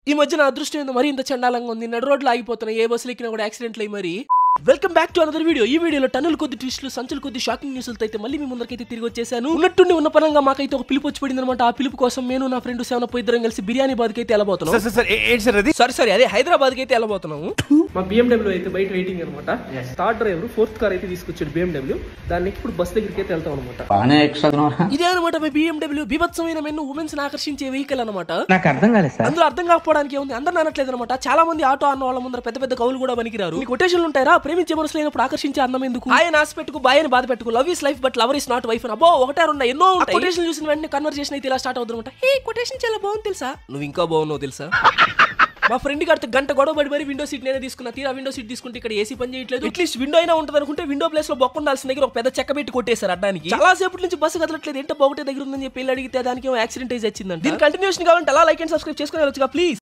ఈ మధ్య నా అదృష్టం ఏందో మరి ఇంత చండాలంగా ఉంది. నడు రోడ్లు ఆగిపోతున్నాయి, ఏ బస్సులు ఎక్కినా కూడా యాక్సిడెంట్లు అయ్యి మరి. Welcome back to another video. ఈ వీడియోలో టన్నుల కొద్ది ట్విస్టులు, సంచుల కొద్ది షాకింగ్ న్యూస్లతో అయితే మళ్ళీ మీ ముందరకైతే తిరిగి వచ్చేసాను. ఉన్నట్టుండి ఉన్న పరంగా మాకైతే ఒక పిలుపు వచ్చి పడింది అనమాట. ఆ పిలుపు కోసం నేను నా ఫ్రెండ్ సెవెన్ ఇద్దరం కలిసి బిర్యానీ బాద్కి అయితే వెళ్ళబోతున్నాం. సారీ అదే హైదరాబాద్ కి అయితే వెళ్ళబోతున్నాము. మా BMW అయితే బయట వెయిటింగ్ అనమాట. థర్డ్ డ్రైవర్ 4th కార్ అయితే తీసుకొచ్చాడు BMW. దాన్ని ఇప్పుడు బస్ దగ్గరికి అయితే వెళ్తాం అనమాట. ఇదే అనమాట మా BMW బీభత్సమైన మెన్ను ఉమెన్స్ ఆకర్షించే వెహికల్ అనమాట. నాకు అర్థం కాలేదు సార్. అందులో అర్థం కాకపోవడానికి ఉంది, అందరూ అనట్లేదు అనమాట. చాలా మంది ఆటో అన్న వాళ్ళ ముందర పెద్ద పెద్ద కవులు కూడా పనికిరారు. కొటేషన్లు ఉంటారా, ప్రేమించే మనసు లేనప్పుడు ఆకర్షించే అందం ఎందుకు, ఆయన ఆశ పెట్టుకు బాయని బాధ పెట్టుకు, love is life but lover is not wife అని అబ్బో ఒకటే ఉన్నాయి, ఎన్నో ఉంటాయి. కొటేషన్ చూసిన వెంటనే కన్వర్సేషన్ అయితే ఇలా స్టార్ట్ అవుతుందన్నమాట. హే కొటేషన్ చాలా బాగుంది తెలుసా, నువ్వు ఇంకా బాగున్నావు తెలుసా. మా ఫ్రెండ్ గారితో గంట గొడవ పడి మరి విండో సీట్ నేనే తీసుకున్నా. తీరా విండో సీట్ తీసుకుంటే ఇక్కడ ఏసీ పని చేయట్లేదు. అట్లీస్ట్ విండో అయినా ఉంటుంది అనుకుంటే విండో ప్లేస్ లో బొక్క ఉండాల్సిన దగ్గర ఒక పెద్ద చెక్క పెట్టి కొట్టేశారు అడ్డానికి. చాలా సేపటి నుంచి బస్సు కదలట్లేదు, ఏంటో ఒకటే దగ్గర ఉందని చెప్పి అడిగితే దానికి యాక్సిడెంట్ అయితే వచ్చిందండి. దీని కంటిన్యూషన్ కావాలంటే అలా లైక్ అండ్ సబ్స్క్రైబ్ చేసుకుని వచ్చుగా ప్లీజ్.